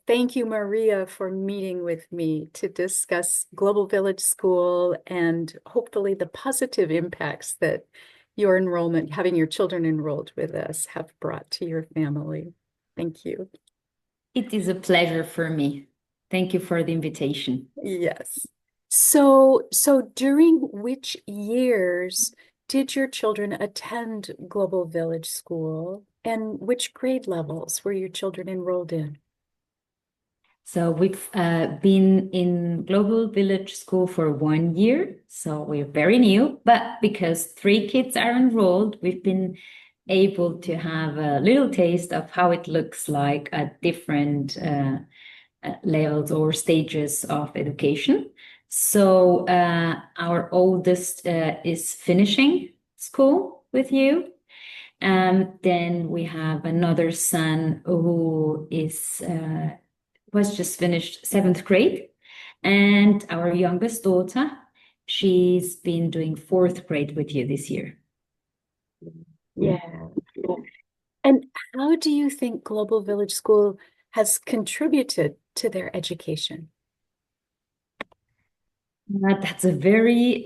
Thank you, Maria, for meeting with me to discuss Global Village School and hopefully the positive impacts that your enrollment, having your children enrolled with us, have brought to your family. Thank you. It is a pleasure for me. Thank you for the invitation. Yes. So during which years did your children attend Global Village School, and which grade levels were your children enrolled in? So we've been in Global Village School for 1 year, so we're very new, but because three kids are enrolled, we've been able to have a little taste of how it looks like at different levels or stages of education. So our oldest is finishing school with you. And then we have another son who is was just finished seventh grade. And our youngest daughter, she's been doing fourth grade with you this year. Yeah. And how do you think Global Village School has contributed to their education? That's a very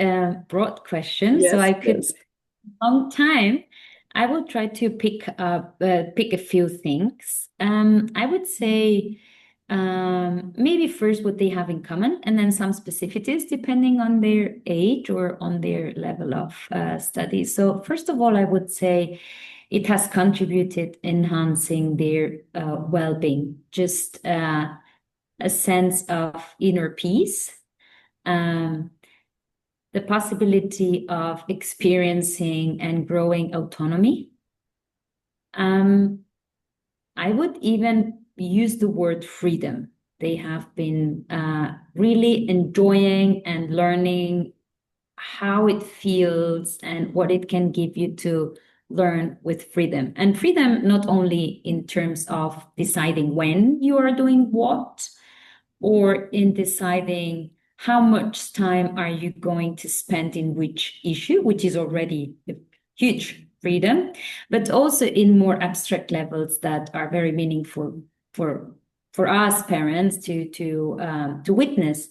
broad question. So Yes, I it could is. long time. I will try to pick a few things. I would say maybe first what they have in common, and then some specificities depending on their age or on their level of study. So first of all, I would say it has contributed enhancing their well-being, just a sense of inner peace. Um, the possibility of experiencing and growing autonomy. Um, I would even use the word freedom. They have been really enjoying and learning how it feels and what it can give you to learn with freedom. And freedom, not only in terms of deciding when you are doing what, or in deciding how much time are you going to spend in which issue, which is already a huge freedom, but also in more abstract levels that are very meaningful for for us parents to witness.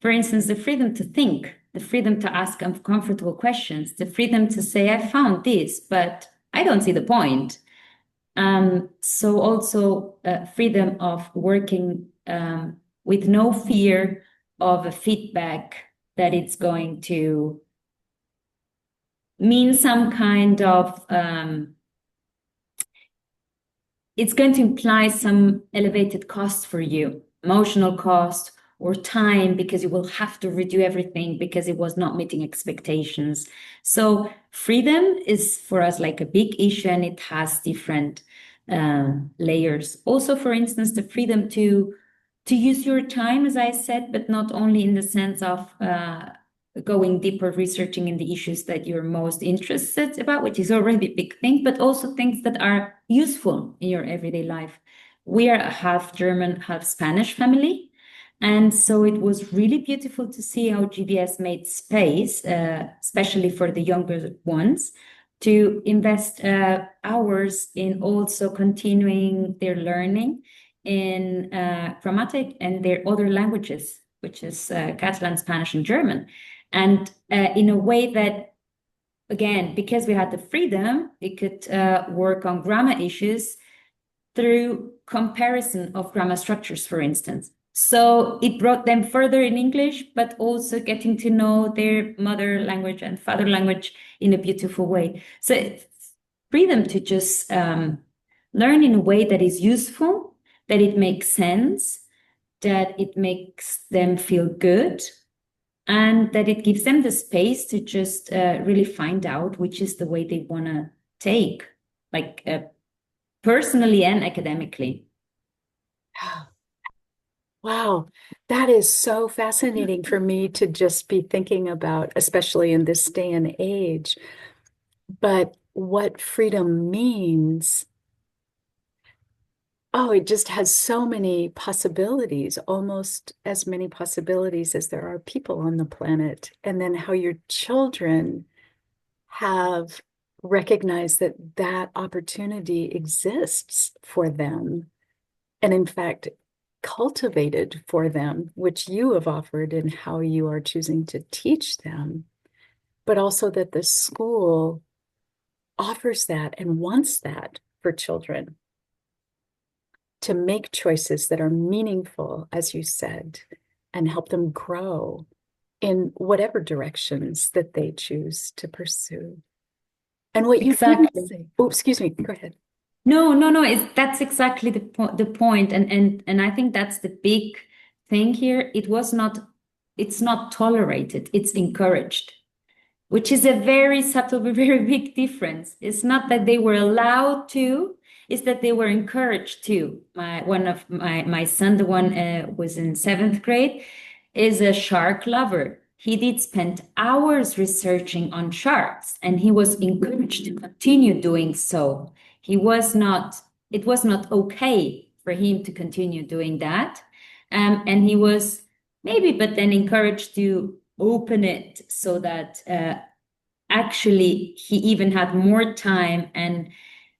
For instance, the freedom to think, the freedom to ask uncomfortable questions, the freedom to say, I found this, but I don't see the point. So also freedom of working with no fear of a feedback that it's going to mean some kind of it's going to imply some elevated cost for you, emotional cost or time, because you will have to redo everything because it was not meeting expectations. So freedom is for us like a big issue, and it has different layers. Also, for instance, the freedom to use your time, as I said, but not only in the sense of going deeper, researching in the issues that you're most interested about, which is already a big thing, but also things that are useful in your everyday life. We are a half German, half Spanish family. And so it was really beautiful to see how GVS made space, especially for the younger ones, to invest hours in also continuing their learning in grammatic and their other languages, which is Catalan, Spanish, and German. And in a way that, again, because we had the freedom, we could work on grammar issues through comparison of grammar structures, for instance. So it brought them further in English, but also getting to know their mother language and father language in a beautiful way. So it's freedom to just learn in a way that is useful, that it makes sense, that it makes them feel good, and that it gives them the space to just really find out which is the way they want to take, like personally and academically. Wow, that is so fascinating for me to just be thinking about, especially in this day and age. But what freedom means, oh, it just has so many possibilities, almost as many possibilities as there are people on the planet. And then how your children have recognized that that opportunity exists for them. And in fact, cultivated for them, which you have offered in how you are choosing to teach them, but also that the school offers that and wants that for children to make choices that are meaningful, as you said, and help them grow in whatever directions that they choose to pursue. And what you didn't Exactly. say, oh, excuse me, go ahead. No, no, no. That's exactly the point, and I think that's the big thing here. It's not tolerated. It's encouraged, which is a very subtle, but very big difference. It's not that they were allowed to; it's that they were encouraged to. One of my son, the one was in seventh grade, is a shark lover. He did spend hours researching on sharks, and he was encouraged to continue doing so. He was not, it was not okay for him to continue doing that. And he was maybe, but then encouraged to open it so that actually he even had more time. And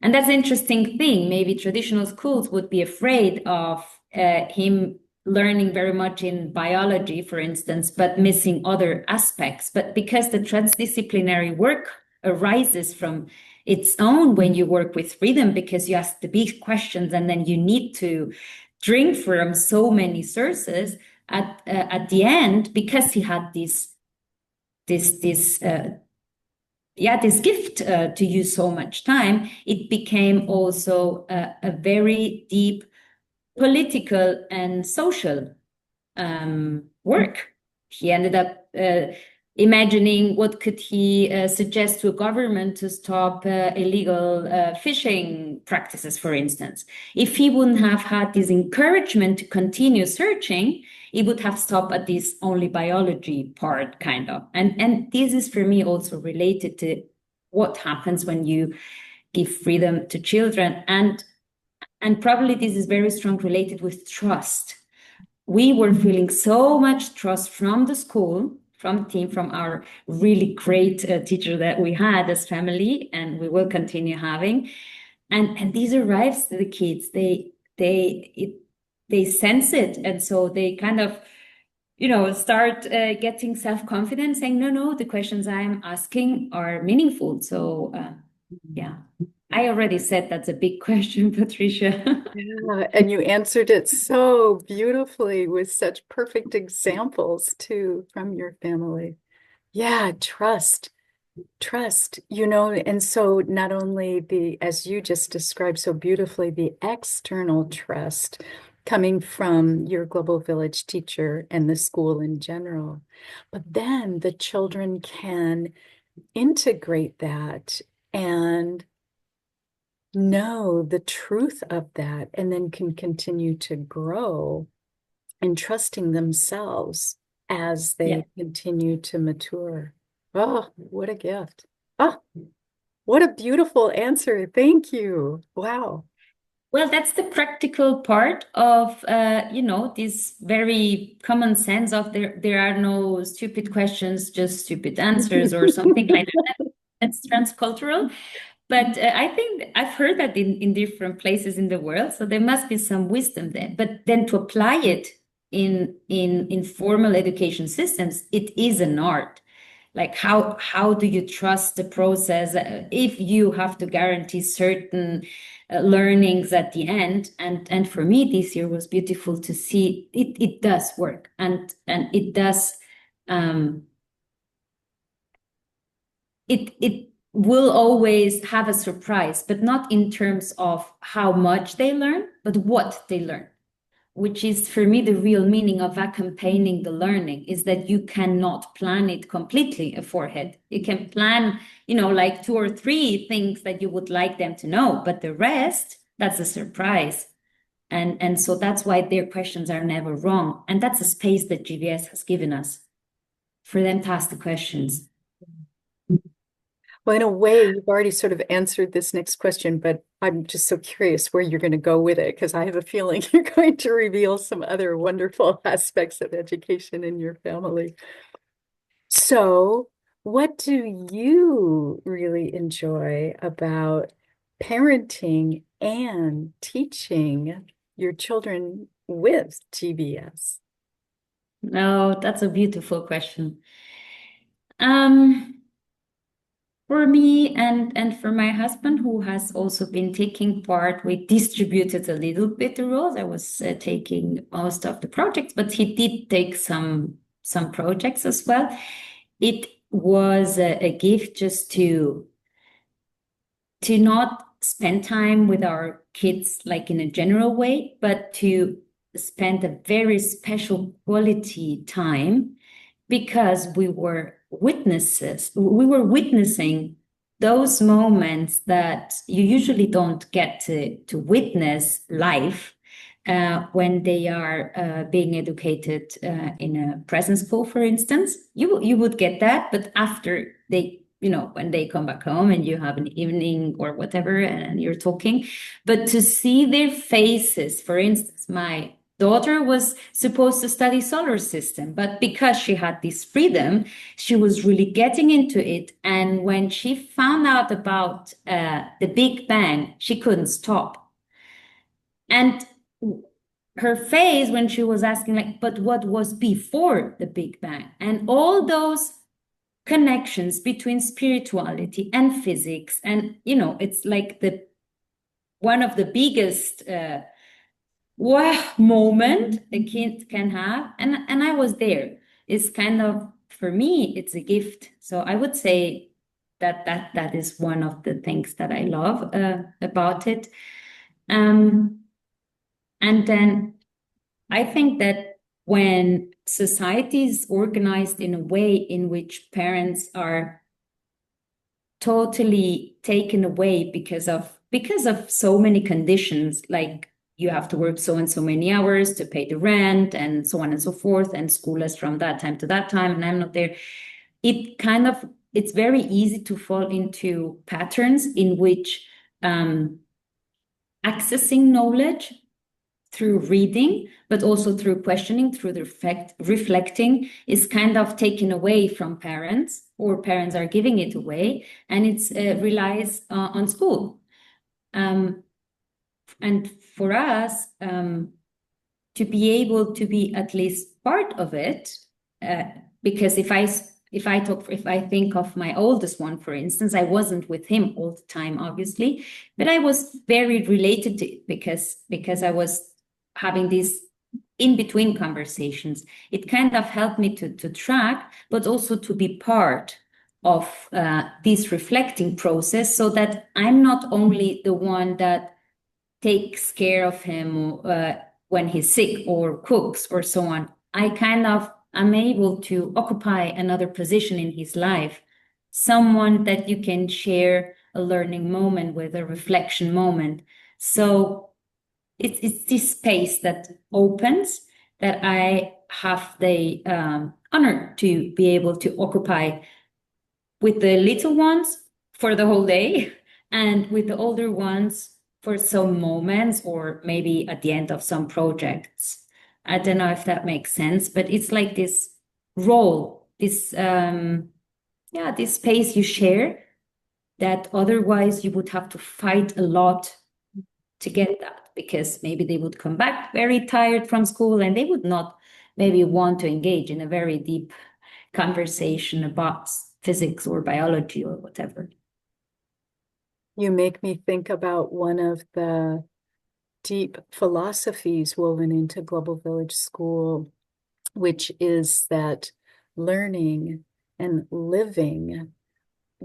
that's an interesting thing. Maybe traditional schools would be afraid of him learning very much in biology, for instance, but missing other aspects. But because the transdisciplinary work arises from its own when you work with freedom, because you ask the big questions and then you need to drink from so many sources at the end, because he had this this gift to use so much time, it became also a very deep political and social work. He ended up imagining what could he suggest to a government to stop illegal fishing practices, for instance. If he wouldn't have had this encouragement to continue searching, he would have stopped at this only biology part, kind of. And this is for me also related to what happens when you give freedom to children. And probably this is very strong related with trust. We were feeling so much trust from the school, from the team, from our really great teacher that we had as family, and we will continue having. And these arrives to the kids. They sense it, and so they kind of start getting self-confidence, saying, no, no, the questions I'm asking are meaningful. So yeah, I already said that's a big question, Patricia. Yeah, and you answered it so beautifully with such perfect examples too from your family. Yeah, trust, and so not only as you just described so beautifully, the external trust coming from your Global Village teacher and the school in general, but then the children can integrate that and know the truth of that and then can continue to grow in trusting themselves as Yeah. they continue to mature. Oh, what a gift. Oh, what a beautiful answer. Thank you. Wow. Well, that's the practical part of, this very common sense of there are no stupid questions, just stupid answers or something like that. That's transcultural. But I think I've heard that in different places in the world, so there must be some wisdom there. But then to apply it in formal education systems, it is an art. Like how do you trust the process if you have to guarantee certain learnings at the end? And for me, this year was beautiful to see it does work, and it does. It will always have a surprise, but not in terms of how much they learn, but what they learn, which is for me the real meaning of accompanying the learning, is that you cannot plan it completely aforehead. You can plan, like 2 or 3 things that you would like them to know, but the rest, that's a surprise. And so that's why their questions are never wrong. And that's a space that GVS has given us for them to ask the questions. Well, in a way, you've already sort of answered this next question, but I'm just so curious where you're going to go with it because I have a feeling you're going to reveal some other wonderful aspects of education in your family. So, what do you really enjoy about parenting and teaching your children with GVS? No, that's a beautiful question. Um, For me and for my husband, who has also been taking part, we distributed a little bit the roles. I was taking most of the projects, but he did take some projects as well. It was a gift just to not spend time with our kids like in a general way, but to spend a very special quality time because we were witnessing those moments that you usually don't get to witness live when they are being educated in a present school, for instance. You would get that, but after they, when they come back home and you have an evening or whatever, and you're talking, but to see their faces, for instance, my daughter was supposed to study solar system, but because she had this freedom, she was really getting into it. And when she found out about the Big Bang, she couldn't stop. And her face when she was asking, like, but what was before the Big Bang? And all those connections between spirituality and physics. And, it's like the one of the biggest wow moment a kid can have. And I was there. It's kind of, for me, it's a gift. So I would say that is one of the things that I love about it. Um, and then I think that when society is organized in a way in which parents are totally taken away because of so many conditions, like you have to work so and so many hours to pay the rent and so on and so forth, and school is from that time to that time, and I'm not there. It's very easy to fall into patterns in which accessing knowledge through reading, but also through questioning, through the reflecting, is kind of taken away from parents, or parents are giving it away, and it relies on school. And for us, to be able to be at least part of it, because if I think of my oldest one, for instance, I wasn't with him all the time, obviously, but I was very related to it because I was having these in between conversations. It kind of helped me to track, but also to be part of this reflecting process, so that I'm not only the one that takes care of him when he's sick or cooks or so on. I'm able to occupy another position in his life, someone that you can share a learning moment with, a reflection moment. So it's this space that opens, that I have the honor to be able to occupy with the little ones for the whole day, and with the older ones for some moments, or maybe at the end of some projects. I don't know if that makes sense, but it's like this role, this space you share, that otherwise you would have to fight a lot to get that, because maybe they would come back very tired from school and they would not maybe want to engage in a very deep conversation about physics or biology or whatever. You make me think about one of the deep philosophies woven into Global Village School, which is that learning and living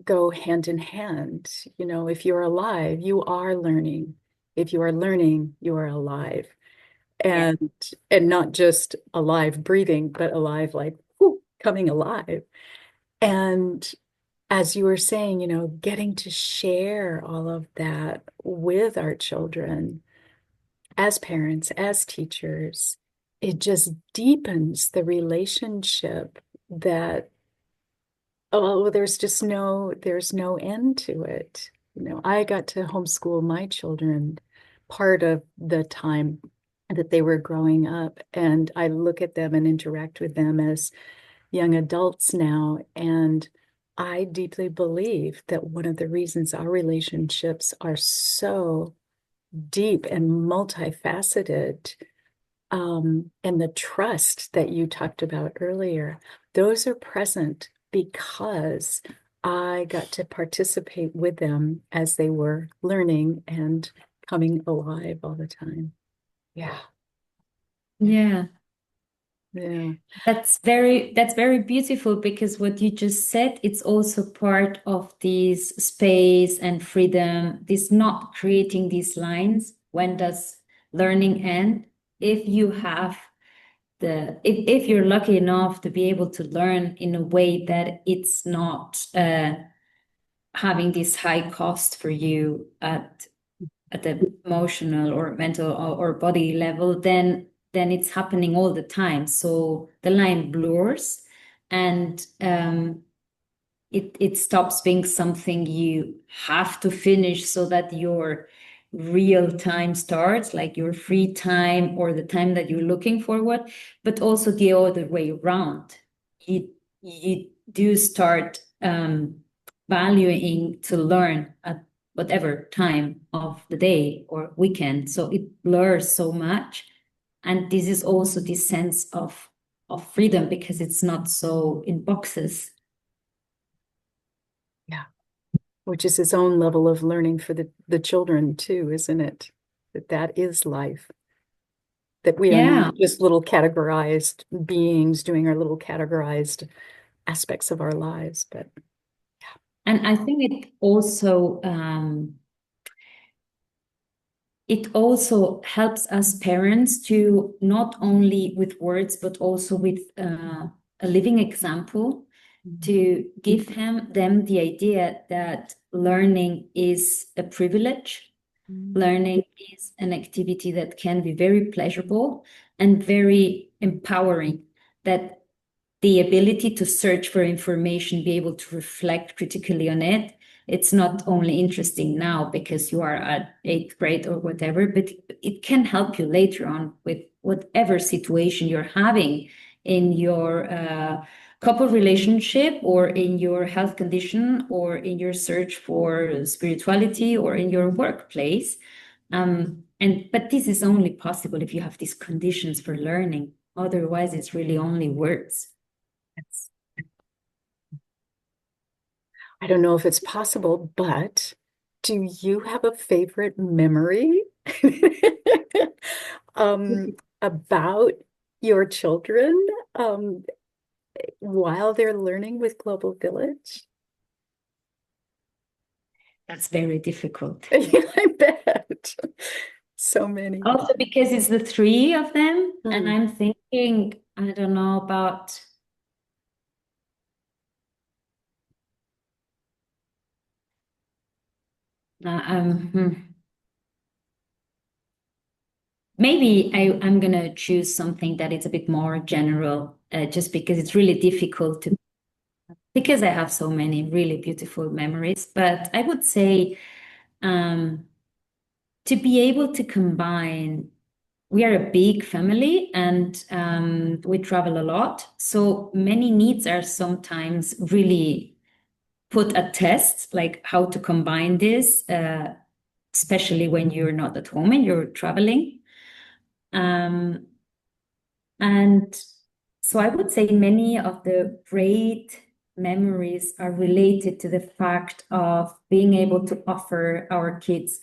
go hand in hand. If you're alive, you are learning. If you are learning, you are alive. Yeah. And not just alive breathing, but alive like whoo, coming alive. And as you were saying, getting to share all of that with our children as parents, as teachers, it just deepens the relationship that, oh, there's no end to it. I got to homeschool my children part of the time that they were growing up, and I look at them and interact with them as young adults now, and I deeply believe that one of the reasons our relationships are so deep and multifaceted and the trust that you talked about earlier, those are present because I got to participate with them as they were learning and coming alive all the time. Yeah. Yeah. Yeah. That's very beautiful because what you just said, it's also part of this space and freedom, this not creating these lines. When does learning end? If you have if you're lucky enough to be able to learn in a way that it's not having this high cost for you at the emotional or mental or body level, then it's happening all the time. So the line blurs, and it stops being something you have to finish so that your real time starts, like your free time or the time that you're looking forward, but also the other way around. You do start valuing to learn at whatever time of the day or weekend. So it blurs so much. And this is also this sense of freedom because it's not so in boxes. Yeah. Which is its own level of learning for the children too, isn't it? That is life. That we are Yeah. not just little categorized beings doing our little categorized aspects of our lives, but And I think it also helps us parents to not only with words, but also with a living example to give them the idea that learning is a privilege. Learning is an activity that can be very pleasurable and very empowering, that the ability to search for information, be able to reflect critically on it. It's not only interesting now because you are at eighth grade or whatever, but it can help you later on with whatever situation you're having in your couple relationship or in your health condition or in your search for spirituality or in your workplace. But this is only possible if you have these conditions for learning. Otherwise, it's really only words. it's, I don't know if it's possible, but do you have a favorite memory about your children while they're learning with Global Village? That's very difficult. Yeah, I bet. So many. Also because it's the three of them, and Hmm. I'm thinking, I don't know about hmm. Maybe I'm gonna choose something that is a bit more general, just because it's really difficult to because I have so many really beautiful memories. But I would say um, to be able to combine. We are a big family and we travel a lot. So many needs are sometimes really put at test, like how to combine this, especially when you're not at home and you're traveling. Um, and so I would say many of the great memories are related to the fact of being able to offer our kids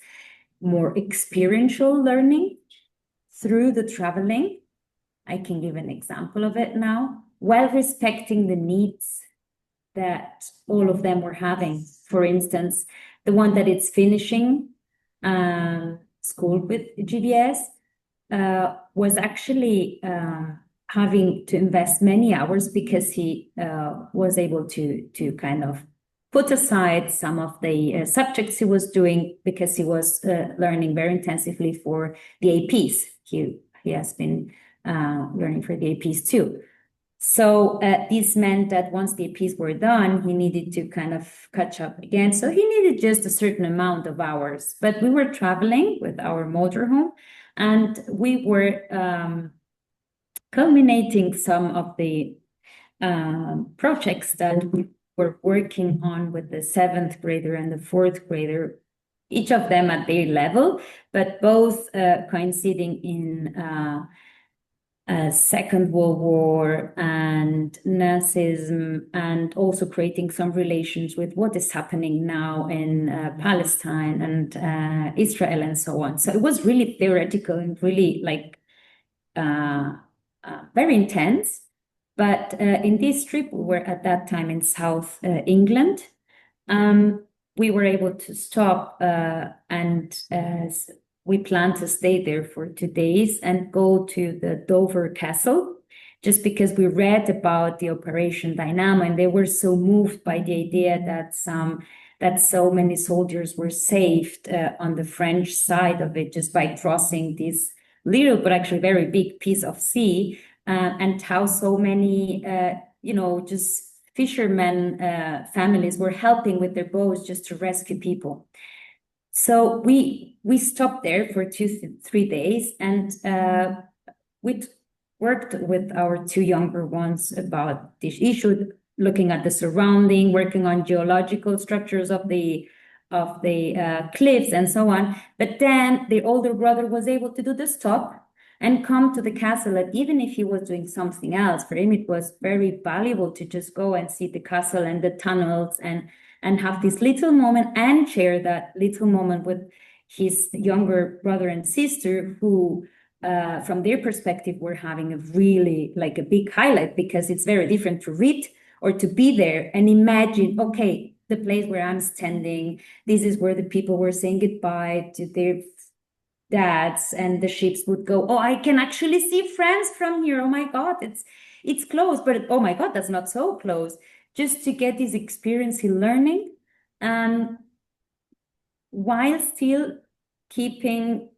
more experiential learning through the traveling. I can give an example of it now, while respecting the needs that all of them were having. For instance, the one that is finishing school with GVS was actually having to invest many hours because he was able to kind of put aside some of the subjects he was doing because he was learning very intensively for the APs. He has been learning for the APs too. So this meant that once the APs were done, he needed to kind of catch up again. So he needed just a certain amount of hours. But we were traveling with our motorhome, and we were culminating some of the projects that we were working on with the seventh grader and the fourth grader, each of them at their level, but both coinciding in Second World War and Nazism, and also creating some relations with what is happening now in Palestine and Israel and so on. So it was really theoretical and really like very intense. But in this trip, we were at that time in South England. We were able to stop and we planned to stay there for 2 days and go to the Dover Castle, just because we read about the Operation Dynamo and they were so moved by the idea that so many soldiers were saved on the French side of it just by crossing this little but actually very big piece of sea, and how so many just fishermen families were helping with their boats just to rescue people. So we stopped there for 3 days, and we worked with our two younger ones about this issue, looking at the surrounding, working on geological structures of the cliffs and so on. But then the older brother was able to do the stop and come to the castle. And even if he was doing something else, for him it was very valuable to just go and see the castle and the tunnels and have this little moment and share that little moment with his younger brother and sister who from their perspective were having a really like a big highlight, because it's very different to read or to be there and imagine, okay, the place where I'm standing, this is where the people were saying goodbye to their dads, and the ships would go, oh, I can actually see France from here. Oh my God, it's close, but oh my God, that's not so close. Just to get this experience in learning, while still keeping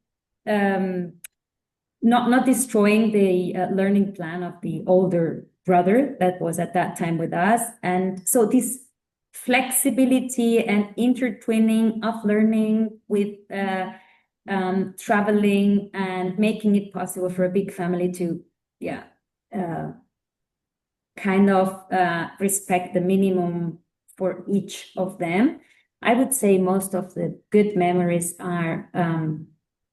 not destroying the learning plan of the older brother that was at that time with us. And so this flexibility and intertwining of learning with traveling and making it possible for a big family to kind of respect the minimum for each of them. I would say most of the good memories are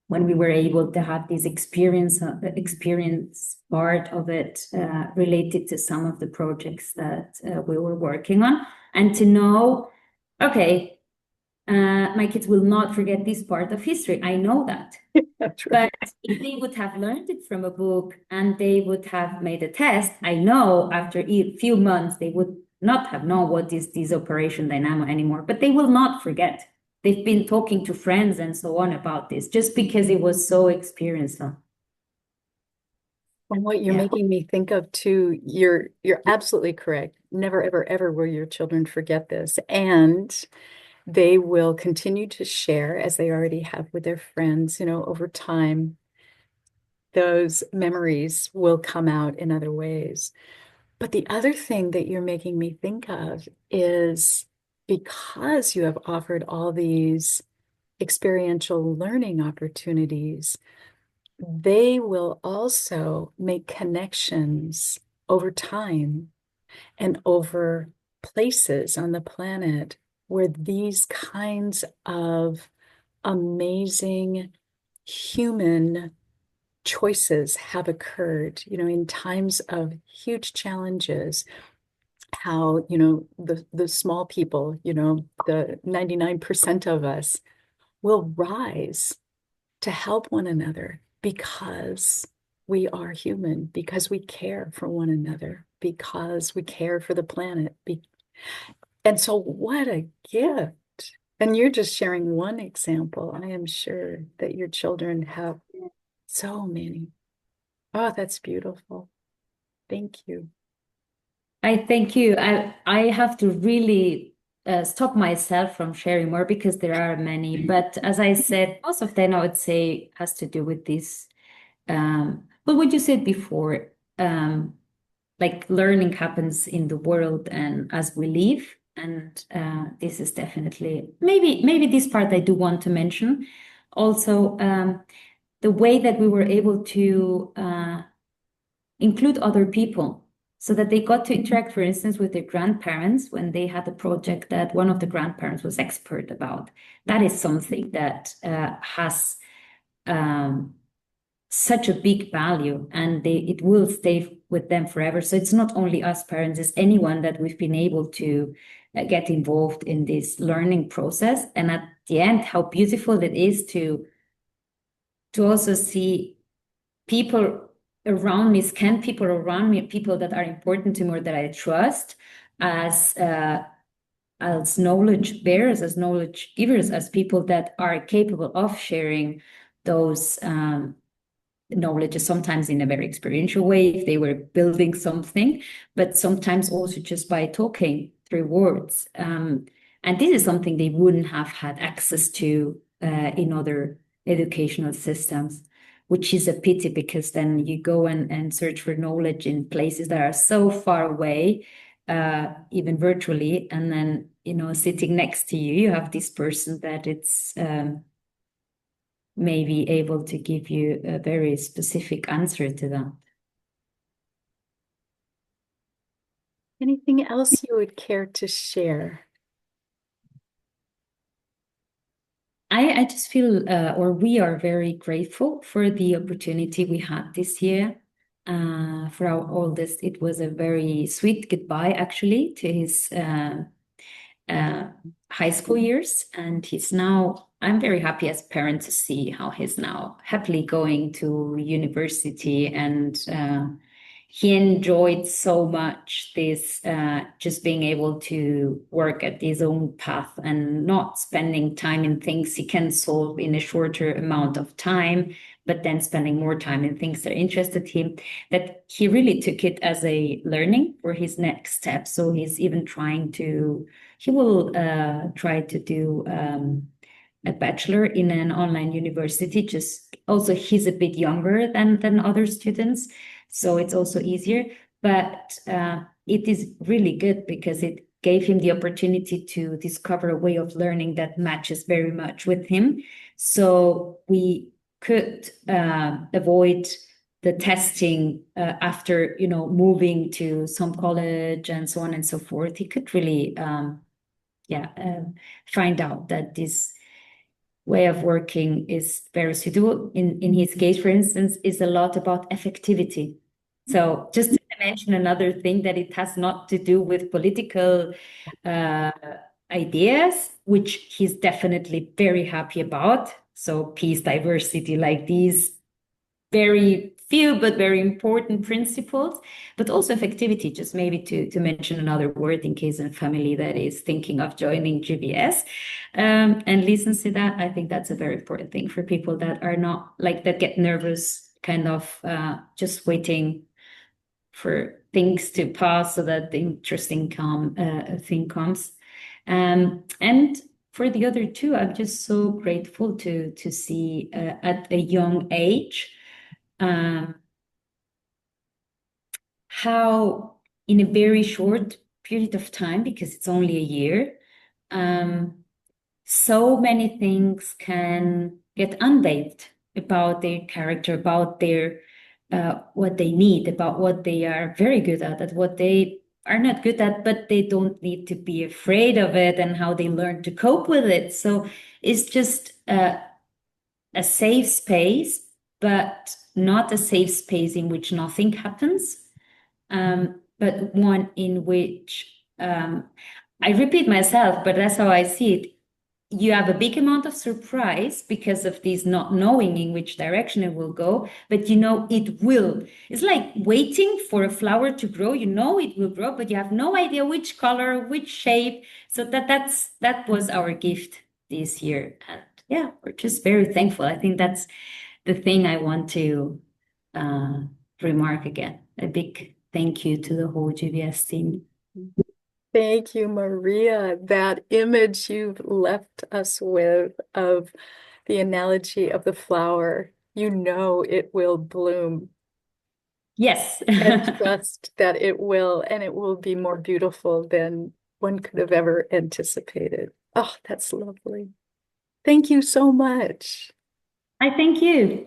when we were able to have this experience part of it related to some of the projects that we were working on, and to know, okay, my kids will not forget this part of history. I know that. That's right. But if they would have learned it from a book and they would have made a test, I know after a few months they would not have known what is this Operation Dynamo anymore, but they will not forget. They've been talking to friends and so on about this just because it was so experiential. And what you're making me think of too, you're absolutely correct. Never, ever, ever will your children forget this. And they will continue to share, as they already have with their friends, over time. Those memories will come out in other ways. But the other thing that you're making me think of is, because you have offered all these experiential learning opportunities, they will also make connections over time and over places on the planet where these kinds of amazing human choices have occurred, in times of huge challenges. How, the small people, the 99% of us will rise to help one another because we are human, because we care for one another, because we care for the planet. And so what a gift. And you're just sharing one example. I am sure that your children have so many. Oh, that's beautiful. Thank you. I thank you. I have to really stop myself from sharing more because there are many. But as I said, most of them I would say has to do with this. But what you said before, like learning happens in the world and as we live. And this is definitely maybe this part I do want to mention. Also, the way that we were able to include other people so that they got to interact, for instance, with their grandparents when they had a project that one of the grandparents was expert about. That is something that has such a big value, and it will stay with them forever. So it's not only us parents, it's anyone that we've been able to get involved in this learning process. And at the end, how beautiful it is to also see people around me, scan people around me, people that are important to me or that I trust as knowledge bearers, as knowledge givers, as people that are capable of sharing those knowledge, sometimes in a very experiential way, if they were building something, but sometimes also just by talking through words. And this is something they wouldn't have had access to in other educational systems, which is a pity, because then you go and search for knowledge in places that are so far away, even virtually, and then, you know, sitting next to you, you have this person that it's maybe able to give you a very specific answer to that. Anything else you would care to share? I just feel, or we are very grateful for the opportunity we had this year. For our oldest, it was a very sweet goodbye, actually, to his uh, high school years. And I'm very happy as a parent to see how he's now happily going to university. And he enjoyed so much this, just being able to work at his own path and not spending time in things he can solve in a shorter amount of time, but then spending more time in things that interested him, that he really took it as a learning for his next step. So he's even he will try to do a bachelor in an online university. Just also, he's a bit younger than other students, so it's also easier. But it is really good because it gave him the opportunity to discover a way of learning that matches very much with him. So we could avoid the testing after, you know, moving to some college and so on and so forth. He could really find out that this way of working is very suitable. In his case, for instance, is a lot about effectivity. So just to mention another thing, that it has not to do with political ideas, which he's definitely very happy about. So peace, diversity, like these very few but very important principles, but also effectivity, just maybe to mention another word in case a family that is thinking of joining GVS and listens to that. I think that's a very important thing for people that are not like that, get nervous, kind of just waiting for things to pass so that the interesting thing comes. And for the other two, I'm just so grateful to see at a young age how in a very short period of time, because it's only a year, so many things can get unveiled about their character, about their what they need, about what they are very good at what they are not good at, but they don't need to be afraid of it, and how they learn to cope with it. So it's just a safe space, but not a safe space in which nothing happens, but one in which I repeat myself, but that's how I see it. You have a big amount of surprise because of this not knowing in which direction it will go, but you know it will. It's like waiting for a flower to grow. You know it will grow, but you have no idea which color, which shape. So that was our gift this year. And yeah, we're just very thankful. I think that's the thing I want to remark again. A big thank you to the whole GVS team. Thank you, Maria. That image you've left us with of the analogy of the flower, you know it will bloom, Yes. and trust that it will, and it will be more beautiful than one could have ever anticipated. Oh, that's lovely. Thank you so much. I thank you.